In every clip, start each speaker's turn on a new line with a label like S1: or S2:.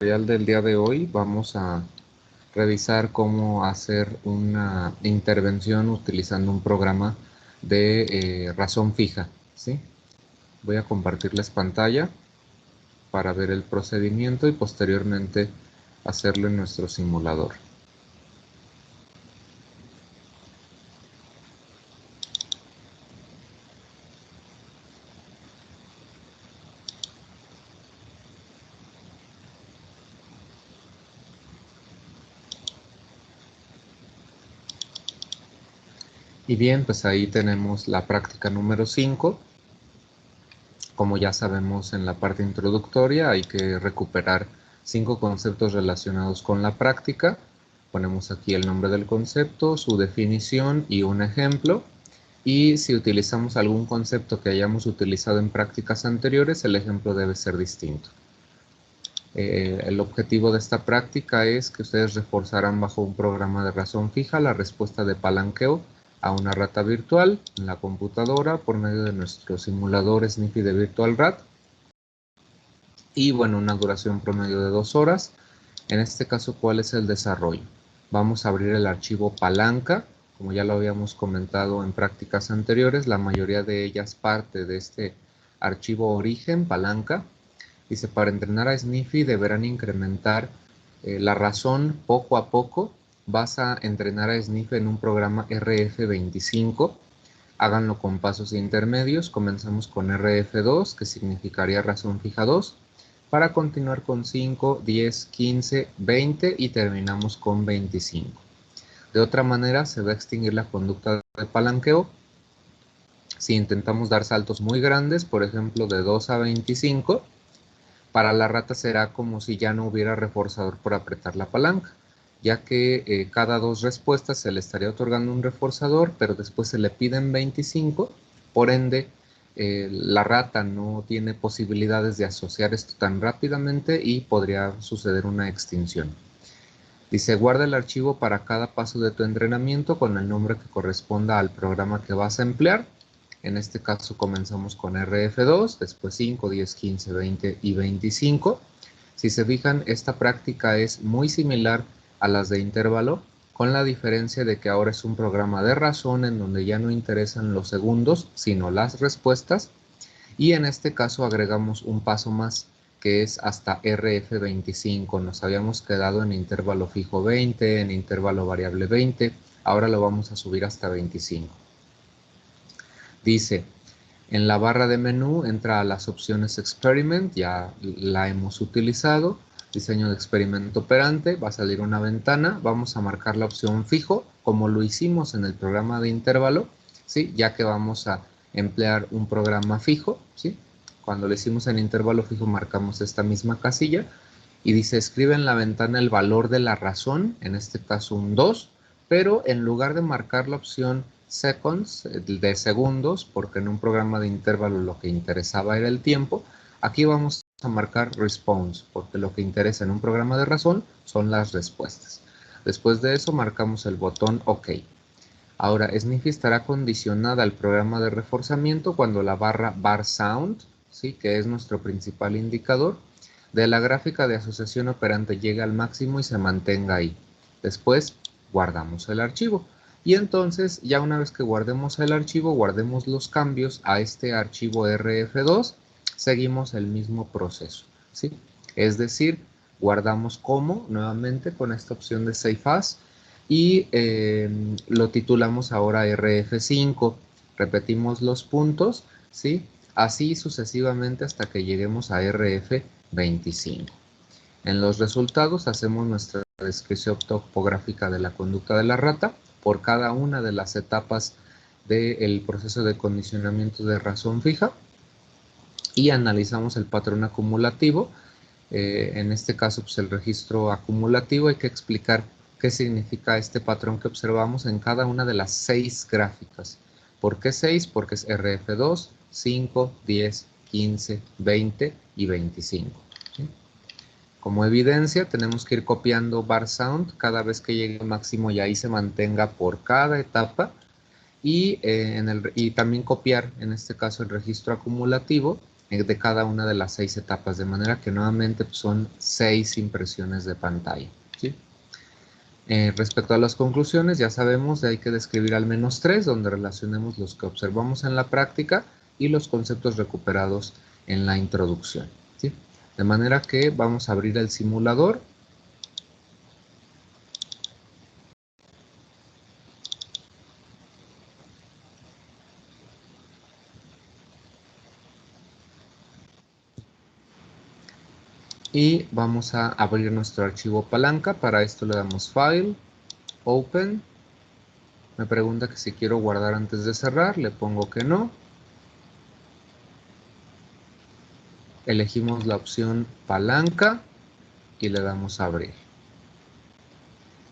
S1: tutorial del día de hoy vamos a revisar cómo hacer una intervención utilizando un programa de razón fija, ¿sí? Voy a compartirles pantalla para ver el procedimiento y posteriormente hacerlo en nuestro simulador. Y bien, pues ahí tenemos la práctica número 5. Como ya sabemos en la parte introductoria, hay que recuperar 5 conceptos relacionados con la práctica. Ponemos aquí el nombre del concepto, su definición y un ejemplo. Y si utilizamos algún concepto que hayamos utilizado en prácticas anteriores, el ejemplo debe ser distinto. El objetivo de esta práctica es que ustedes reforzarán bajo un programa de razón fija la respuesta de palanqueo a una rata virtual en la computadora por medio de nuestro simulador Sniffy de VirtualRat. Y bueno, una duración promedio de 2 horas. En este caso, ¿cuál es el desarrollo? Vamos a abrir el archivo palanca. Como ya lo habíamos comentado en prácticas anteriores, la mayoría de ellas parte de este archivo origen palanca. Dice, para entrenar a Sniffy deberán incrementar la razón poco a poco. Vas a entrenar a Sniffy en un programa RF25. Háganlo con pasos intermedios. Comenzamos con RF2, que significaría razón fija 2, para continuar con 5, 10, 15, 20 y terminamos con 25. De otra manera, se va a extinguir la conducta de palanqueo si intentamos dar saltos muy grandes, por ejemplo de 2 a 25. Para la rata será como si ya no hubiera reforzador por apretar la palanca, ya que cada 2 respuestas se le estaría otorgando un reforzador, pero después se le piden 25, por ende la rata no tiene posibilidades de asociar esto tan rápidamente y podría suceder una extinción. Dice, guarda el archivo para cada paso de tu entrenamiento con el nombre que corresponda al programa que vas a emplear. En este caso comenzamos con RF2, después 5, 10, 15, 20 y 25. Si se fijan, esta práctica es muy similar a las de intervalo, con la diferencia de que ahora es un programa de razón en donde ya no interesan los segundos, sino las respuestas. Y en este caso agregamos un paso más, que es hasta RF25. Nos habíamos quedado en intervalo fijo 20, en intervalo variable 20. Ahora lo vamos a subir hasta 25. Dice, en la barra de menú entra a las opciones Experiment, ya la hemos utilizado. Diseño de experimento operante, va a salir una ventana. Vamos a marcar la opción fijo, como lo hicimos en el programa de intervalo, ¿sí? Ya que vamos a emplear un programa fijo, ¿sí? Cuando lo hicimos en intervalo fijo marcamos esta misma casilla y dice, escribe en la ventana el valor de la razón, en este caso un 2, pero en lugar de marcar la opción seconds, de segundos, porque en un programa de intervalo lo que interesaba era el tiempo, aquí vamos a marcar response, porque lo que interesa en un programa de razón son las respuestas. Después de eso marcamos el botón OK. Ahora, Sniffy estará condicionada al programa de reforzamiento cuando la barra bar sound, ¿sí? Que es nuestro principal indicador, de la gráfica de asociación operante llegue al máximo y se mantenga ahí. Después guardamos el archivo. Y entonces, ya una vez que guardemos el archivo, guardemos los cambios a este archivo RF2, seguimos el mismo proceso, ¿sí? Es decir, guardamos como, nuevamente con esta opción de Save As, y lo titulamos ahora RF5. Repetimos los puntos, ¿sí? Así sucesivamente hasta que lleguemos a RF25. En los resultados hacemos nuestra descripción topográfica de la conducta de la rata por cada una de las etapas del proceso de condicionamiento de razón fija y analizamos el patrón acumulativo. En este caso, pues el registro acumulativo, hay que explicar qué significa este patrón que observamos en cada una de las 6 gráficas. ¿Por qué 6? Porque es RF2, 5, 10, 15, 20 y 25. ¿Sí? Como evidencia, tenemos que ir copiando bar sound cada vez que llegue al máximo y ahí se mantenga por cada etapa. Y también copiar, en este caso, el registro acumulativo de cada una de las 6 etapas, de manera que nuevamente pues, son 6 impresiones de pantalla, ¿sí? Respecto a las conclusiones, ya sabemos que hay que describir al menos 3, donde relacionemos los que observamos en la práctica y los conceptos recuperados en la introducción, ¿sí? De manera que vamos a abrir el simulador. Y vamos a abrir nuestro archivo palanca. Para esto le damos File, Open. Me pregunta que si quiero guardar antes de cerrar, le pongo que no. Elegimos la opción palanca y le damos a abrir.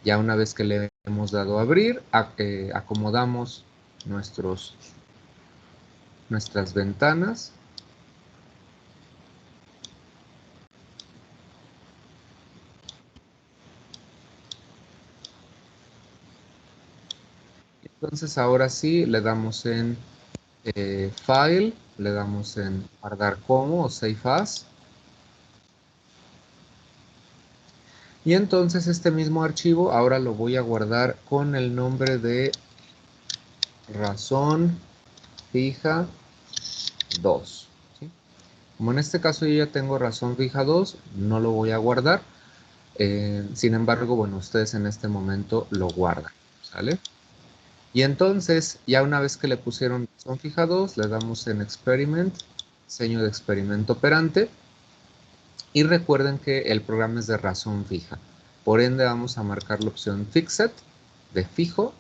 S1: Ya una vez que le hemos dado a abrir, acomodamos nuestras ventanas. Entonces ahora sí le damos en File, le damos en guardar como o Save As. Y entonces este mismo archivo ahora lo voy a guardar con el nombre de razón fija 2. ¿Sí? Como en este caso yo ya tengo razón fija 2, no lo voy a guardar. Sin embargo, bueno, ustedes en este momento lo guardan, ¿sale? Y entonces, ya una vez que le pusieron razón fija 2, le damos en Experiment, diseño de experimento operante. Y recuerden que el programa es de razón fija. Por ende, vamos a marcar la opción Fixed, de fijo.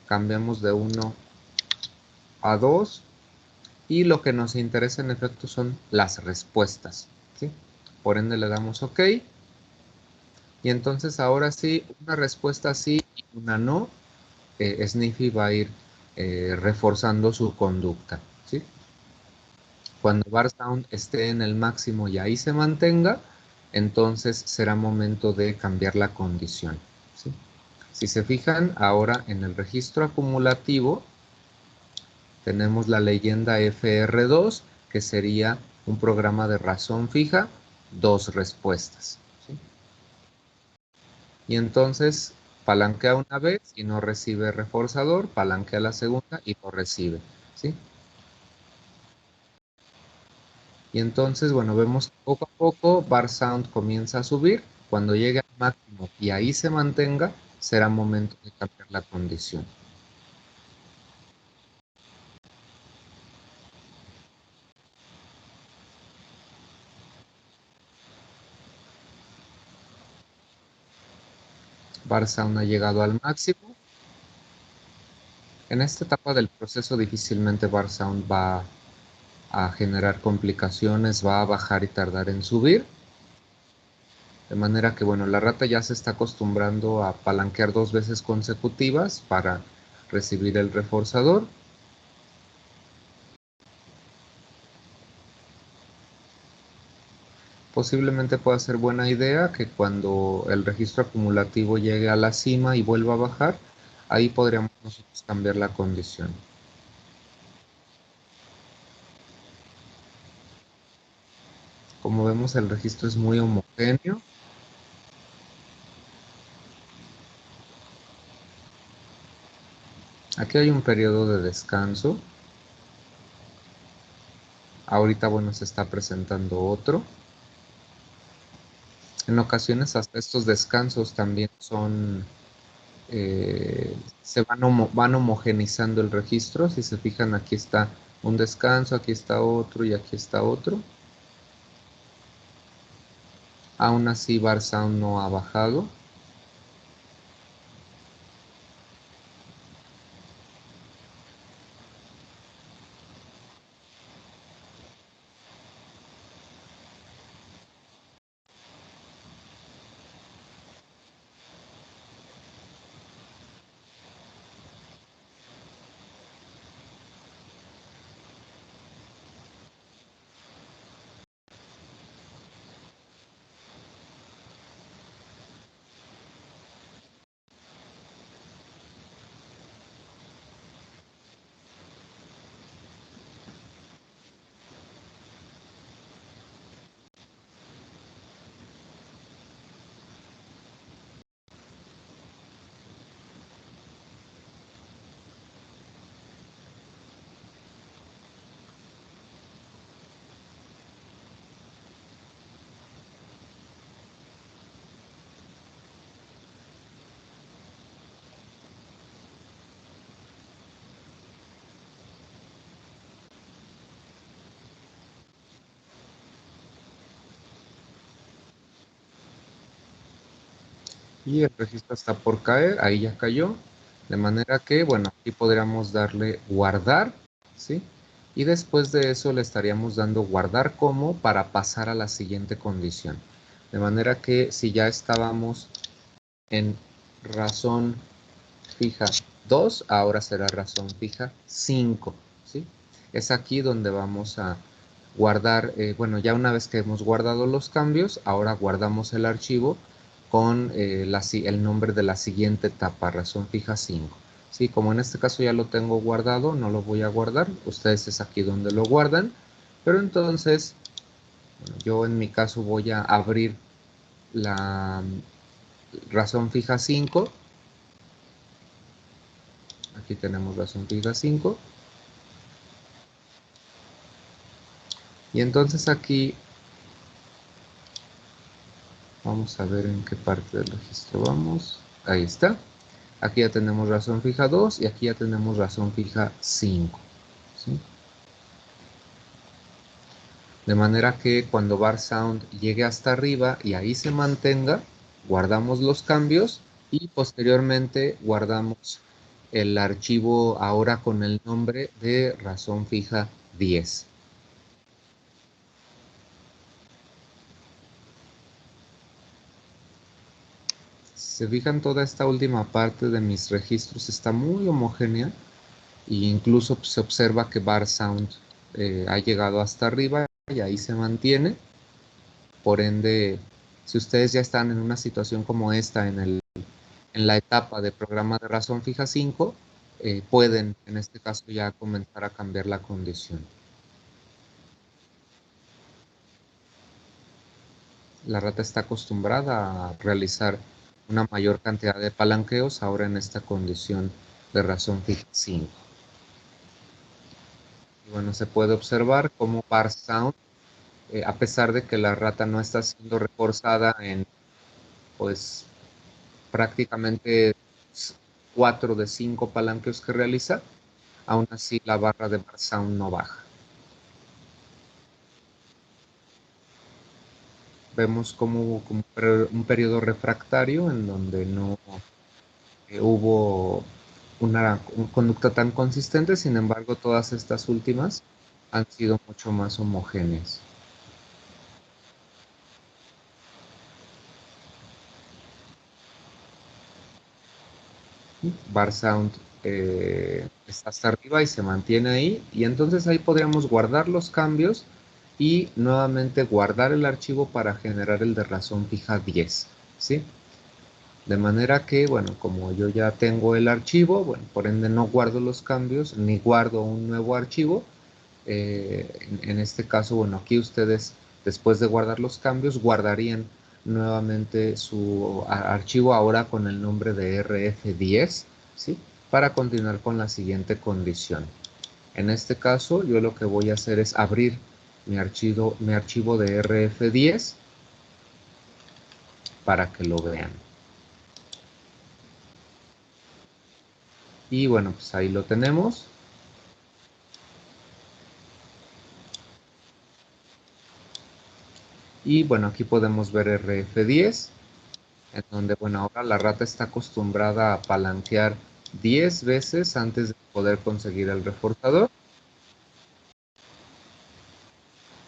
S1: Cambiamos de 1 a 2. Y lo que nos interesa en efecto son las respuestas, ¿sí? Por ende, le damos OK. Y entonces, ahora sí, una respuesta sí y una no. Sniffy va a ir reforzando su conducta, ¿sí? Cuando bar sound esté en el máximo y ahí se mantenga, entonces será momento de cambiar la condición, ¿sí? Si se fijan, ahora en el registro acumulativo tenemos la leyenda FR2, que sería un programa de razón fija, 2 respuestas, ¿sí? Y entonces palanquea una vez y no recibe reforzador, palanquea la segunda y lo recibe, ¿sí? Y entonces, bueno, vemos que poco a poco bar sound comienza a subir. Cuando llegue al máximo y ahí se mantenga, será momento de cambiar la condición. Bar sound ha llegado al máximo. En esta etapa del proceso difícilmente bar sound va a generar complicaciones, va a bajar y tardar en subir. De manera que, bueno, la rata ya se está acostumbrando a palanquear 2 veces consecutivas para recibir el reforzador. Posiblemente pueda ser buena idea que cuando el registro acumulativo llegue a la cima y vuelva a bajar, ahí podríamos nosotros cambiar la condición. Como vemos, el registro es muy homogéneo. Aquí hay un periodo de descanso. Ahorita, bueno, se está presentando otro. En ocasiones hasta estos descansos también van homogenizando el registro. Si se fijan, aquí está un descanso, aquí está otro y aquí está otro. Aún así, bar sound no ha bajado. Y el registro está por caer, ahí ya cayó. De manera que, bueno, aquí podríamos darle guardar, ¿sí? Y después de eso le estaríamos dando guardar como para pasar a la siguiente condición. De manera que si ya estábamos en razón fija 2, ahora será razón fija 5, ¿sí? Es aquí donde vamos a guardar, bueno, ya una vez que hemos guardado los cambios, ahora guardamos el archivo con el nombre de la siguiente etapa, razón fija 5. Sí, como en este caso ya lo tengo guardado, no lo voy a guardar, ustedes es aquí donde lo guardan, pero entonces, bueno, yo en mi caso voy a abrir la razón fija 5. Aquí tenemos razón fija 5. Y entonces aquí vamos a ver en qué parte del registro vamos. Ahí está. Aquí ya tenemos razón fija 2 y aquí ya tenemos razón fija 5. ¿Sí? De manera que cuando bar sound llegue hasta arriba y ahí se mantenga, guardamos los cambios y posteriormente guardamos el archivo ahora con el nombre de razón fija 10. Se fijan, toda esta última parte de mis registros está muy homogénea e incluso se observa que bar sound ha llegado hasta arriba y ahí se mantiene. Por ende, si ustedes ya están en una situación como esta en la etapa de programa de razón fija 5, pueden en este caso ya comenzar a cambiar la condición. La rata está acostumbrada a realizar una mayor cantidad de palanqueos ahora en esta condición de razón fija 5. Y bueno, se puede observar cómo bar sound, a pesar de que la rata no está siendo reforzada en pues prácticamente 4 de 5 palanqueos que realiza, aún así la barra de bar sound no baja. Vemos como hubo un periodo refractario en donde no hubo una conducta tan consistente, sin embargo todas estas últimas han sido mucho más homogéneas. Bar sound está hasta arriba y se mantiene ahí, y entonces ahí podríamos guardar los cambios y nuevamente guardar el archivo para generar el de razón fija 10, ¿sí? De manera que, bueno, como yo ya tengo el archivo, bueno, por ende no guardo los cambios ni guardo un nuevo archivo. En este caso, bueno, aquí ustedes después de guardar los cambios guardarían nuevamente su archivo ahora con el nombre de RF10, ¿sí? Para continuar con la siguiente condición. En este caso, yo lo que voy a hacer es abrir mi archivo de RF10 para que lo vean. Y bueno, pues ahí lo tenemos. Y bueno, aquí podemos ver RF10, en donde, bueno, ahora la rata está acostumbrada a palanquear 10 veces antes de poder conseguir el reforzador.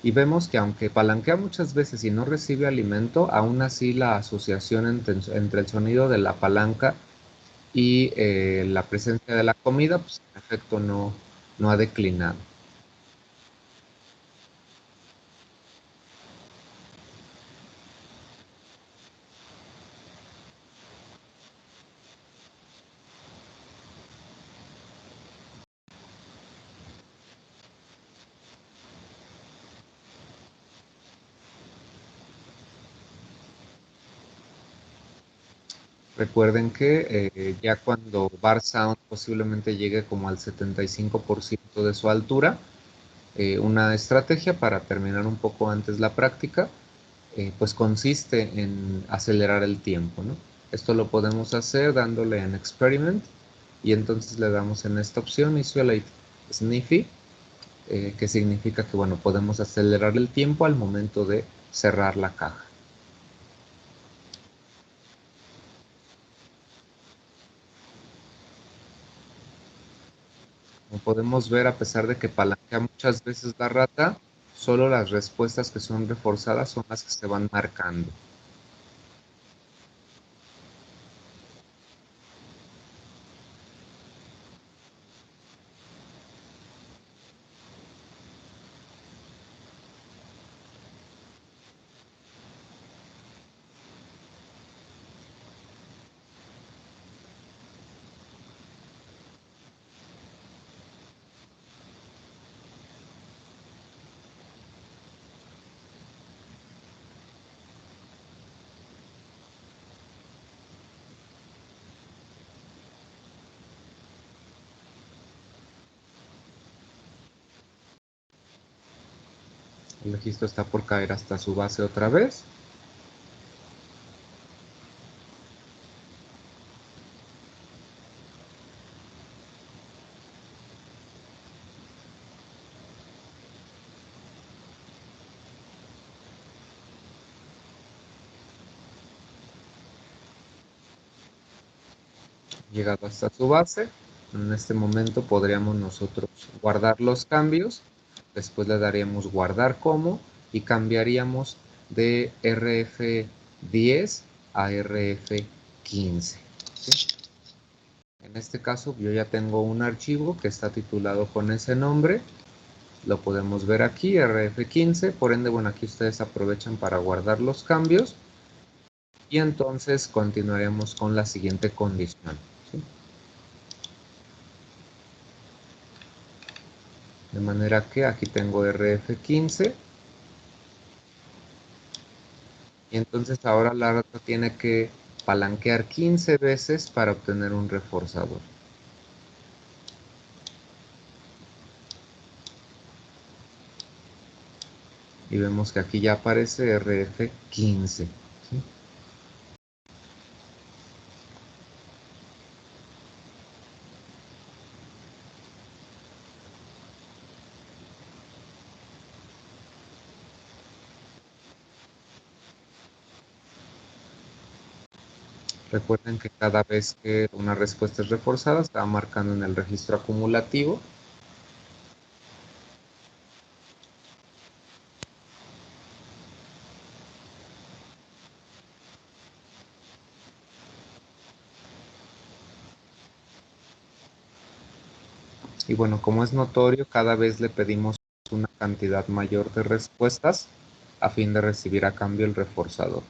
S1: Y vemos que aunque palanquea muchas veces y no recibe alimento, aún así la asociación entre el sonido de la palanca y la presencia de la comida, pues en efecto no ha declinado. Recuerden que ya cuando bar sound posiblemente llegue como al 75% de su altura, una estrategia para terminar un poco antes la práctica, pues consiste en acelerar el tiempo, ¿no? Esto lo podemos hacer dándole en Experiment y entonces le damos en esta opción Isolate Sniffy, que significa que, bueno, podemos acelerar el tiempo al momento de cerrar la caja. Como podemos ver, a pesar de que palanquea muchas veces la rata, solo las respuestas que son reforzadas son las que se van marcando. El registro está por caer hasta su base otra vez. Llegado hasta su base, en este momento podríamos nosotros guardar los cambios, después le daríamos guardar como y cambiaríamos de RF10 a RF15. ¿Sí? En este caso yo ya tengo un archivo que está titulado con ese nombre, lo podemos ver aquí, RF15, por ende, bueno, aquí ustedes aprovechan para guardar los cambios y entonces continuaremos con la siguiente condición. ¿Sí? De manera que aquí tengo RF15 y entonces ahora la rata tiene que palanquear 15 veces para obtener un reforzador. Y vemos que aquí ya aparece RF15. ¿Sí? Recuerden que cada vez que una respuesta es reforzada, se va marcando en el registro acumulativo. Y bueno, como es notorio, cada vez le pedimos una cantidad mayor de respuestas a fin de recibir a cambio el reforzador.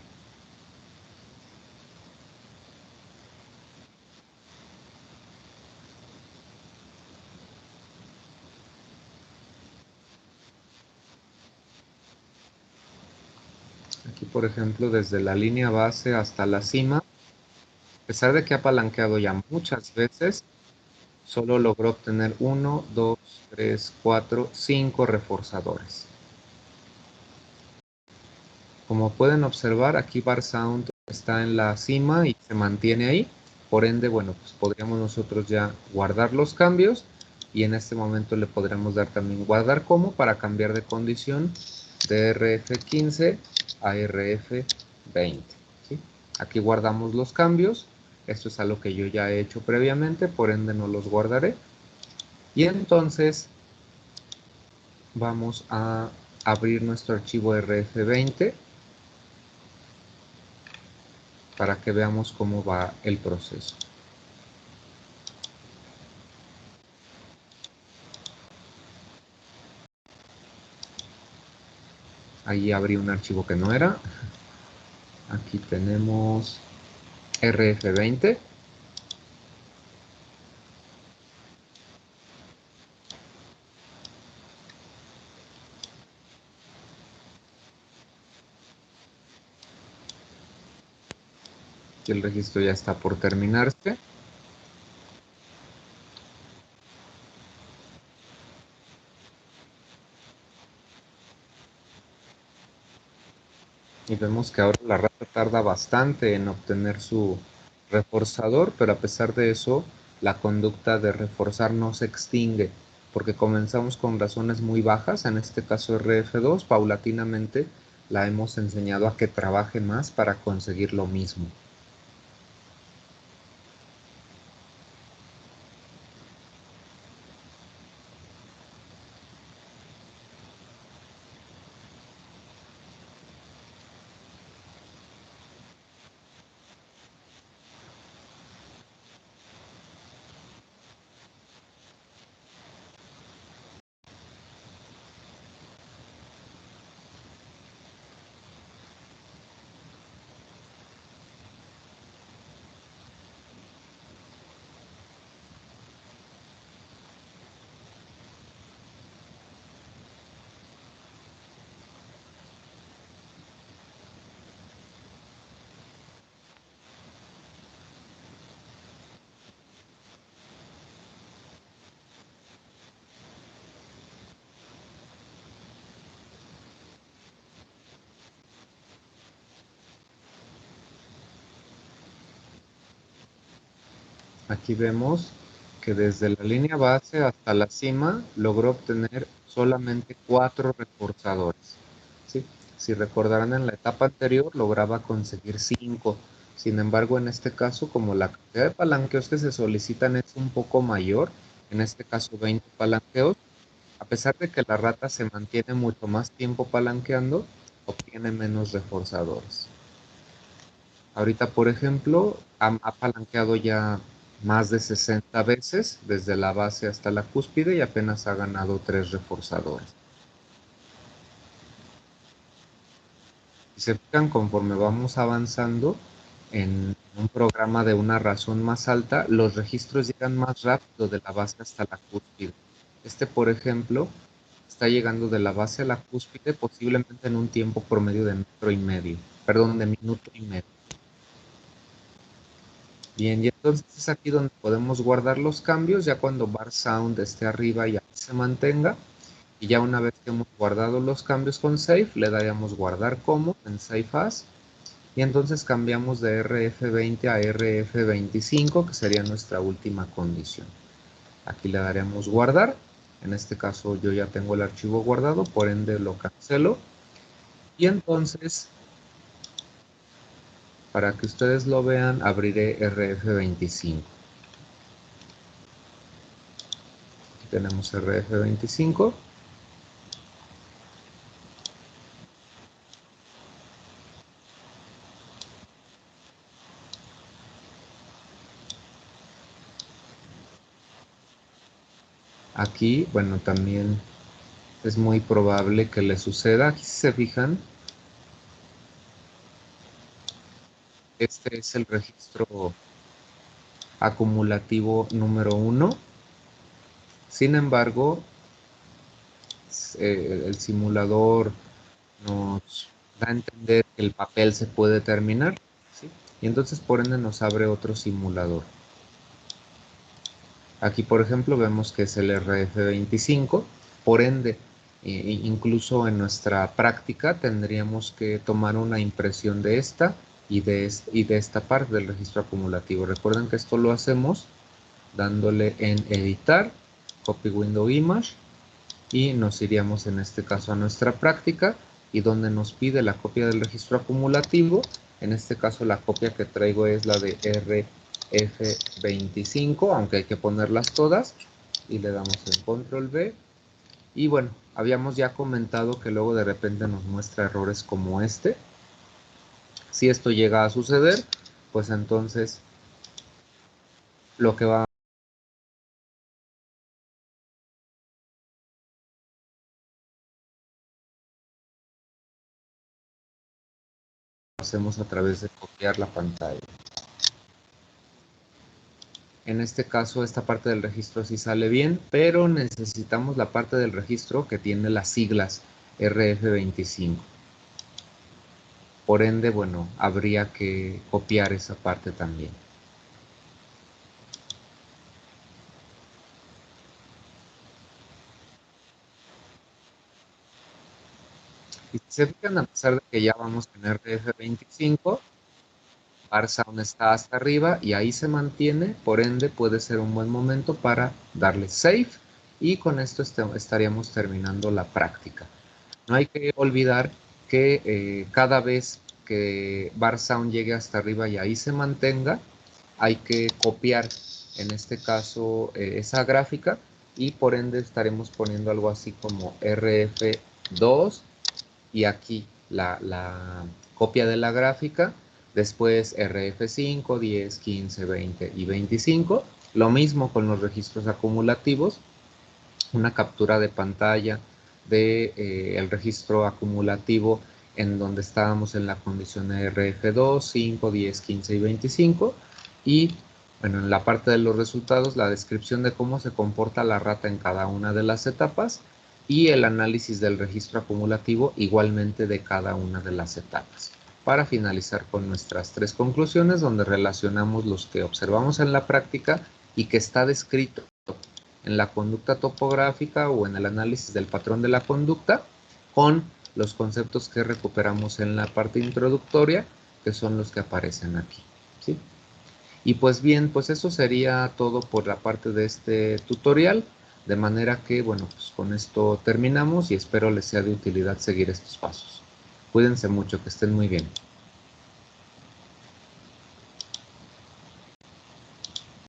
S1: Aquí, por ejemplo, desde la línea base hasta la cima, a pesar de que ha palanqueado ya muchas veces, solo logró obtener 1, 2, 3, 4, 5 reforzadores. Como pueden observar, aquí Bar Sound está en la cima y se mantiene ahí. Por ende, bueno, pues podríamos nosotros ya guardar los cambios y en este momento le podremos dar también guardar como para cambiar de condición de RF15 a RF20. ¿Sí? Aquí guardamos los cambios. Esto es algo que yo ya he hecho previamente, por ende no los guardaré. Y entonces vamos a abrir nuestro archivo RF20 para que veamos cómo va el proceso. Ahí abrí un archivo que no era. Aquí tenemos RF20. Y el registro ya está por terminarse. Y vemos que ahora la rata tarda bastante en obtener su reforzador, pero a pesar de eso, la conducta de reforzar no se extingue, porque comenzamos con razones muy bajas, en este caso RF2, paulatinamente la hemos enseñado a que trabaje más para conseguir lo mismo. Aquí vemos que desde la línea base hasta la cima logró obtener solamente 4 reforzadores. ¿Sí? Si recordarán, en la etapa anterior lograba conseguir 5. Sin embargo, en este caso, como la cantidad de palanqueos que se solicitan es un poco mayor, en este caso 20 palanqueos, a pesar de que la rata se mantiene mucho más tiempo palanqueando, obtiene menos reforzadores. Ahorita, por ejemplo, ha palanqueado ya más de 60 veces desde la base hasta la cúspide y apenas ha ganado 3 reforzadores. Si se fijan, conforme vamos avanzando en un programa de una razón más alta, los registros llegan más rápido de la base hasta la cúspide. Este, por ejemplo, está llegando de la base a la cúspide posiblemente en un tiempo promedio de minuto y medio. Bien, y entonces es aquí donde podemos guardar los cambios, ya cuando bar sound esté arriba y ahí se mantenga. Y ya una vez que hemos guardado los cambios con save, le daríamos guardar como en save as. Y entonces cambiamos de RF20 a RF25, que sería nuestra última condición. Aquí le daremos guardar. En este caso yo ya tengo el archivo guardado, por ende lo cancelo. Y entonces, para que ustedes lo vean, abriré RF25. Aquí tenemos RF25. Aquí, bueno, también es muy probable que le suceda. Aquí, si se fijan, este es el registro acumulativo número 1. Sin embargo, el simulador nos da a entender que el papel se puede terminar, ¿sí? Y entonces por ende nos abre otro simulador. Aquí, por ejemplo, vemos que es el RF25. Por ende, incluso en nuestra práctica tendríamos que tomar una impresión de esta y de esta parte del registro acumulativo. Recuerden que esto lo hacemos dándole en editar, copy window image, y nos iríamos en este caso a nuestra práctica y donde nos pide la copia del registro acumulativo. En este caso la copia que traigo es la de RF25, aunque hay que ponerlas todas, y le damos en control V. Y bueno, habíamos ya comentado que luego de repente nos muestra errores como este. Si esto llega a suceder, pues entonces lo que va hacemos a través de copiar la pantalla. En este caso, esta parte del registro sí sale bien, pero necesitamos la parte del registro que tiene las siglas RF25. Por ende, bueno, habría que copiar esa parte también. Y si se fijan, a pesar de que ya vamos en RF25, bar sound está hasta arriba y ahí se mantiene, por ende puede ser un buen momento para darle save y con esto estaríamos terminando la práctica. No hay que olvidar que cada vez que bar sound llegue hasta arriba y ahí se mantenga, hay que copiar en este caso esa gráfica y por ende estaremos poniendo algo así como RF2 y aquí la copia de la gráfica, después RF5, 10, 15, 20 y 25. Lo mismo con los registros acumulativos, una captura de pantalla de el registro acumulativo en donde estábamos en la condición de RF2, 5, 10, 15 y 25 y bueno, en la parte de los resultados la descripción de cómo se comporta la rata en cada una de las etapas y el análisis del registro acumulativo igualmente de cada una de las etapas. Para finalizar con nuestras 3 conclusiones donde relacionamos los que observamos en la práctica y que está descrito en la conducta topográfica o en el análisis del patrón de la conducta con los conceptos que recuperamos en la parte introductoria, que son los que aparecen aquí, ¿sí? Y pues bien, pues eso sería todo por la parte de este tutorial, de manera que, bueno, pues con esto terminamos y espero les sea de utilidad seguir estos pasos. Cuídense mucho, que estén muy bien.